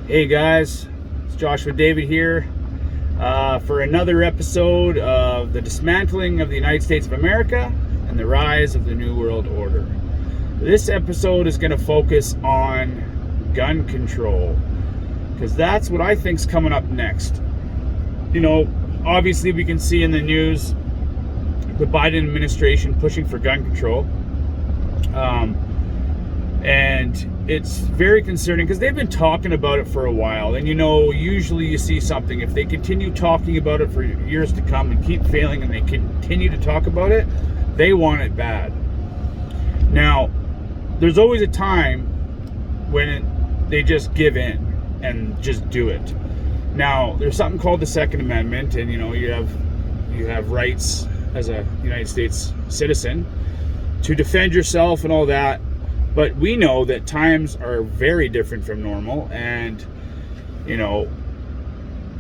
Hey guys, it's Joshua David here for another episode of the Dismantling of the United States of America and the Rise of the New World Order. This episode is going to focus on gun control because that's what I think is coming up next. You know, obviously we can see in the news the Biden administration pushing for gun control. And it's very concerning because they've been talking about it for a while. And usually you see something. If they continue talking about it for years to come and keep failing and they continue to talk about it, they want it bad. Now, there's always a time when they just give in and just do it. Now, there's something called the Second Amendment, and you have rights as a United States citizen to defend yourself and all that. But we know that times are very different from normal, and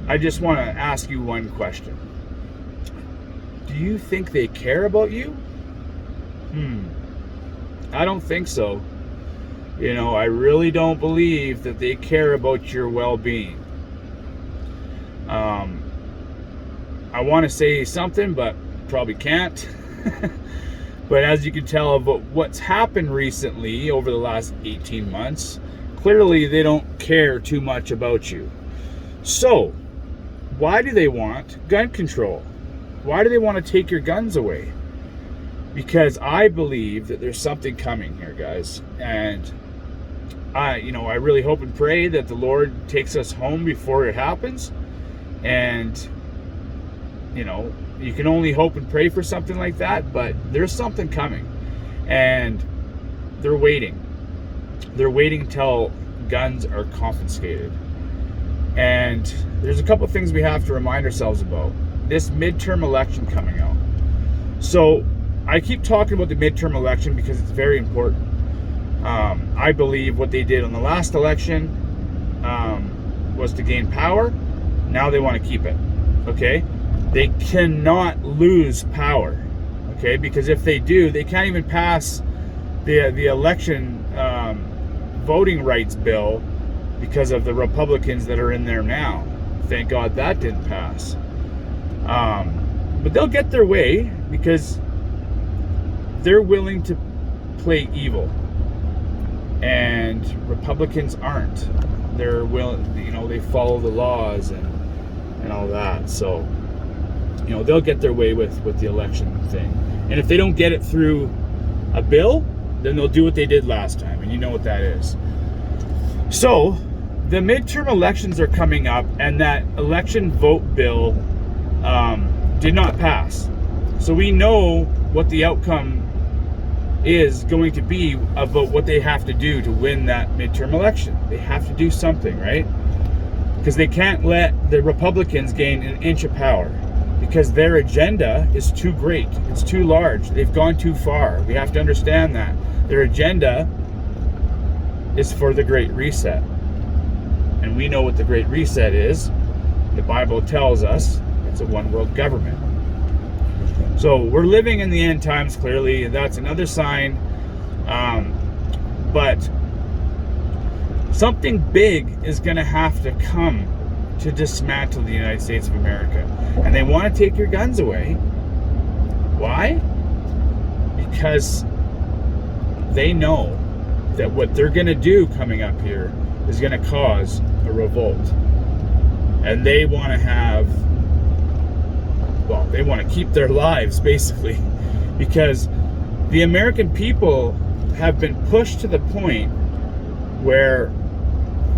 I just want to ask you one question. Do you think they care about you? I don't think so. I really don't believe that they care about your well-being. I want to say something, but probably can't. But as you can tell about what's happened recently over the last 18 months, clearly they don't care too much about you. So, why do they want gun control? Why do they want to take your guns away? Because I believe that there's something coming here, guys. And I really hope and pray that the Lord takes us home before it happens. And you can only hope and pray for something like that, but there's something coming. And they're waiting. They're waiting until guns are confiscated. And there's a couple things we have to remind ourselves about. This midterm election coming out. So I keep talking about the midterm election because it's very important. I believe what they did on the last election was to gain power. Now they want to keep it. Okay? They cannot lose power, okay? Because if they do, they can't even pass the election voting rights bill because of the Republicans that are in there now. Thank God that didn't pass. But they'll get their way because they're willing to play evil, and Republicans aren't. They're willing, they follow the laws and all that. So they'll get their way with the election thing. And if they don't get it through a bill, then they'll do what they did last time. And you know what that is. So the midterm elections are coming up, and that election vote bill did not pass. So we know what the outcome is going to be about what they have to do to win that midterm election. They have to do something, right? Because they can't let the Republicans gain an inch of power. Because their agenda is too great. It's too large. They've gone too far. We have to understand that. Their agenda is for the Great Reset. And we know what the Great Reset is. The Bible tells us it's a one-world government. So we're living in the end times, clearly. And that's another sign. But something big is going to have to come to dismantle the United States of America. And they want to take your guns away. Why? Because they know that what they're going to do coming up here is going to cause a revolt. And they want to they want to keep their lives, basically. Because the American people have been pushed to the point where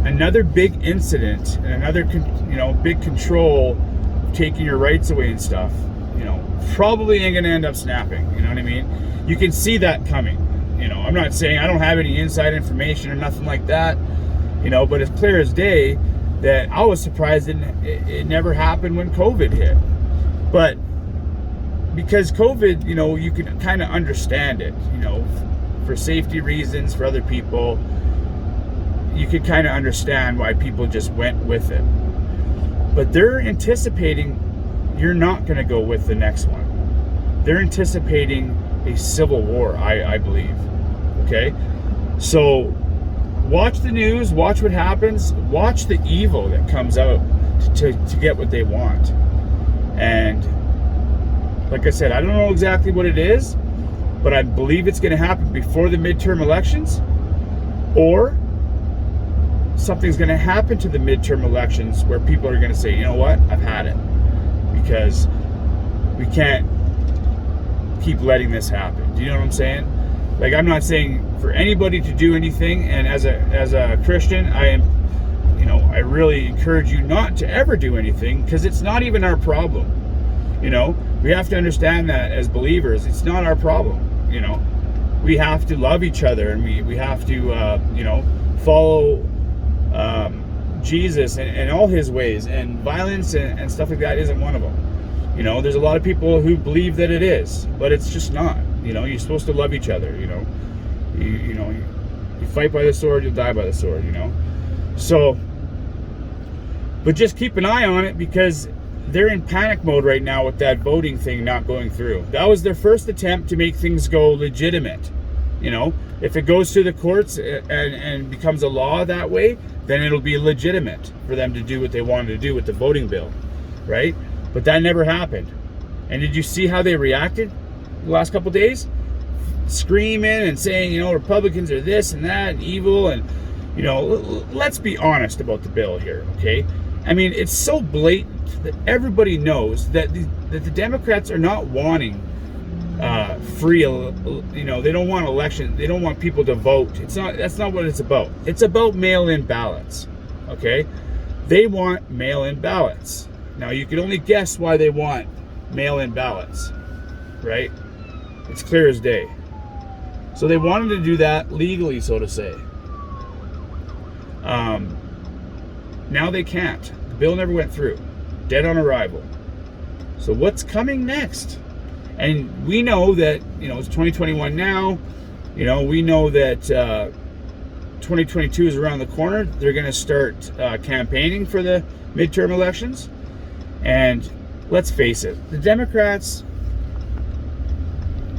another big incident and another big control taking your rights away and stuff probably ain't gonna end up snapping. You know what I mean? You can see that coming. I'm not saying I don't have any inside information or nothing like that, but it's clear as day that I was surprised it never happened when COVID hit. But because COVID, you can kind of understand it, for safety reasons, for other people. You could kind of understand why people just went with it. But they're anticipating you're not going to go with the next one. They're anticipating a civil war, I believe. Okay? So watch the news, watch what happens, watch the evil that comes out to get what they want. And like I said, I don't know exactly what it is, but I believe it's going to happen before the midterm elections, or something's going to happen to the midterm elections where people are going to say, you know what, I've had it, because we can't keep letting this happen. Do you know what I'm saying? Like, I'm not saying for anybody to do anything, and as a Christian, I really encourage you not to ever do anything, because it's not even our problem. We have to understand that as believers, it's not our problem. We have to love each other, and we have to follow Jesus and all his ways, and violence and stuff like that isn't one of them. There's a lot of people who believe that it is, but it's just not. You're supposed to love each other. You fight by the sword, you'll die by the sword. So, but just keep an eye on it, because they're in panic mode right now with that voting thing not going through. That was their first attempt to make things go legitimate. If it goes to the courts and becomes a law that way, then it'll be legitimate for them to do what they wanted to do with the voting bill, right? But that never happened. And did you see how they reacted the last couple of days? Screaming and saying, Republicans are this and that and evil. And, let's be honest about the bill here, okay? I mean, it's so blatant that everybody knows that the Democrats are not wanting free, they don't want election. They don't want people to vote. That's not what it's about. It's about mail-in ballots, okay? They want mail-in ballots. Now, you can only guess why they want mail-in ballots, right? It's clear as day. So they wanted to do that legally, so to say. Now they can't. The bill never went through. Dead on arrival. So what's coming next? And we know that, it's 2021 now. We know that 2022 is around the corner. They're going to start campaigning for the midterm elections. And let's face it, the Democrats,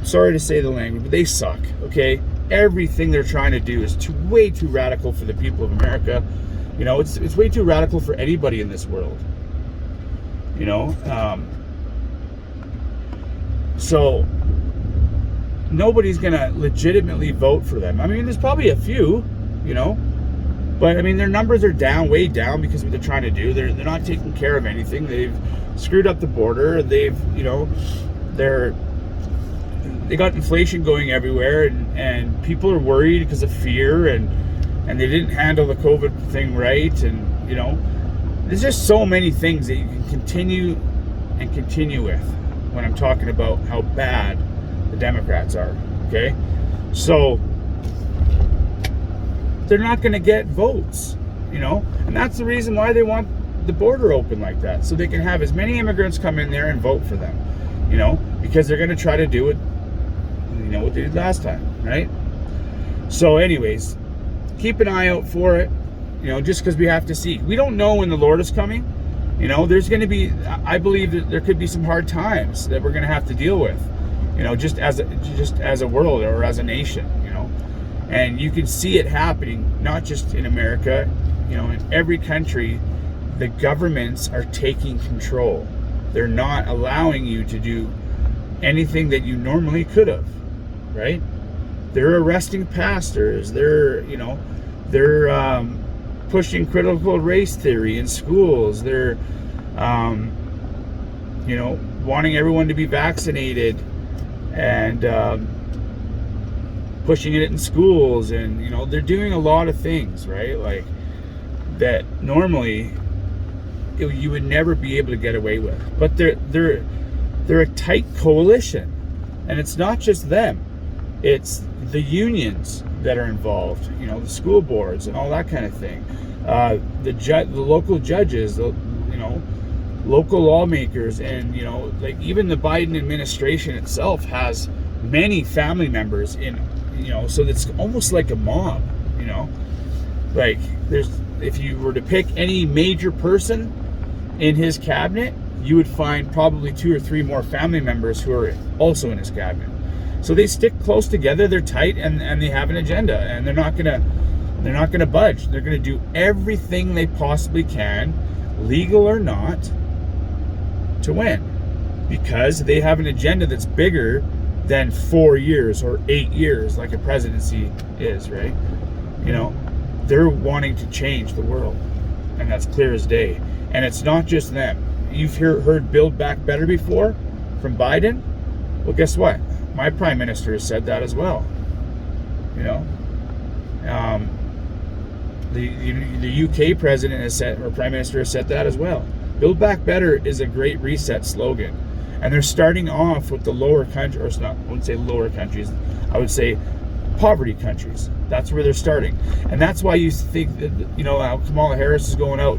sorry to say the language, but they suck, okay? Everything they're trying to do is way too radical for the people of America. It's way too radical for anybody in this world. So nobody's going to legitimately vote for them. I mean, there's probably a few, but I mean, their numbers are way down, because of what they're trying to do. They're not taking care of anything. They've screwed up the border. They've, they got inflation going everywhere, and people are worried because of fear, and they didn't handle the COVID thing right. And, there's just so many things that you can continue with when I'm talking about how bad the Democrats are, okay? So they're not going to get votes, and that's the reason why they want the border open like that, so they can have as many immigrants come in there and vote for them, because they're going to try to do it, what they did last time, right? So anyways, keep an eye out for it, just because we have to see. We don't know when the Lord is coming. There's going to be, I believe that there could be some hard times that we're going to have to deal with, just as a world, or as a nation, and you can see it happening, not just in America, in every country. The governments are taking control. They're not allowing you to do anything that you normally could have, right? They're arresting pastors. They're pushing critical race theory in schools. They're, wanting everyone to be vaccinated, and pushing it in schools, and they're doing a lot of things, right? Like that normally you would never be able to get away with. But they're a tight coalition, and it's not just them. It's the unions that are involved, the school boards and all that kind of thing. The local judges, local lawmakers, and like even the Biden administration itself has many family members in, so it's almost like a mob. Like if you were to pick any major person in his cabinet, you would find probably 2 or 3 more family members who are also in his cabinet. So they stick close together, they're tight, and they have an agenda, and they're not gonna They're not going to budge. They're going to do everything they possibly can, legal or not, to win, because they have an agenda that's bigger than 4 years or 8 years like a presidency is, right? You know, they're wanting to change the world, and that's clear as day. And it's not just them. You've heard Build Back Better before from Biden. Well, guess what? My prime minister has said that as well. You know, the UK president has said, or prime minister has said that as well. Build Back Better is a great reset slogan, and they're starting off with the lower countries, or it's not, I wouldn't say lower countries, I would say poverty countries. That's where they're starting, and that's why you think that, you know, how Kamala Harris is going out.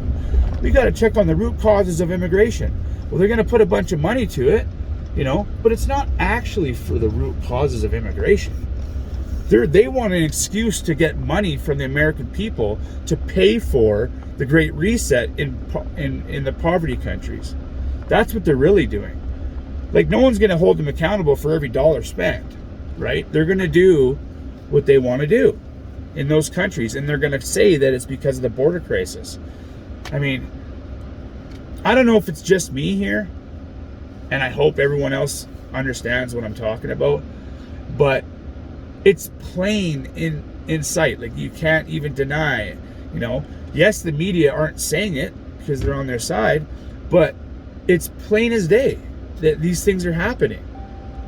We got to check on the root causes of immigration. Well, they're going to put a bunch of money to it, you know, but it's not actually for the root causes of immigration. They want an excuse to get money from the American people to pay for the Great Reset in the poverty countries. That's what they're really doing. Like, no one's going to hold them accountable for every dollar spent, right? They're going to do what they want to do in those countries, and they're going to say that it's because of the border crisis. I mean, I don't know if it's just me here, and I hope everyone else understands what I'm talking about, but it's plain in sight. Like, you can't even deny it, you know. Yes, the media aren't saying it because they're on their side, but it's plain as day that these things are happening.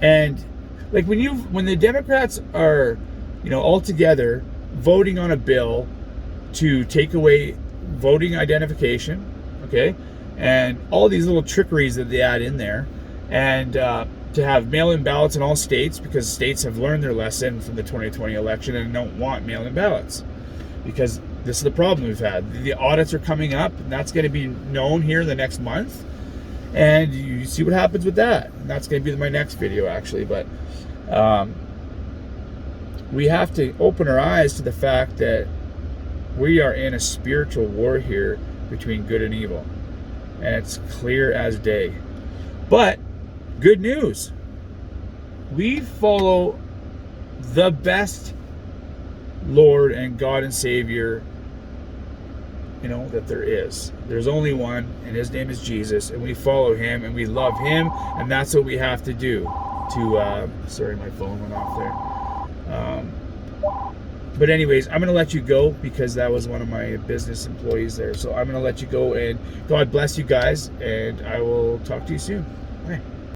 And like, when the Democrats are, you know, all together voting on a bill to take away voting identification, okay, and all these little trickeries that they add in there, and to have mail-in ballots in all states, because states have learned their lesson from the 2020 election and don't want mail-in ballots, because this is the problem we've had. The audits are coming up, and that's going to be known here in the next month, and you see what happens with that. And that's going to be my next video, actually. But we have to open our eyes to the fact that we are in a spiritual war here between good and evil, and it's clear as day. But good news, we follow the best Lord and God and Savior, you know, that there is. There's only one, and his name is Jesus, and we follow him and we love him, and that's what we have to do to sorry, my phone went off there. But anyways, I'm going to let you go because that was one of my business employees there. So I'm going to let you go, and God bless you guys, and I will talk to you soon. Bye.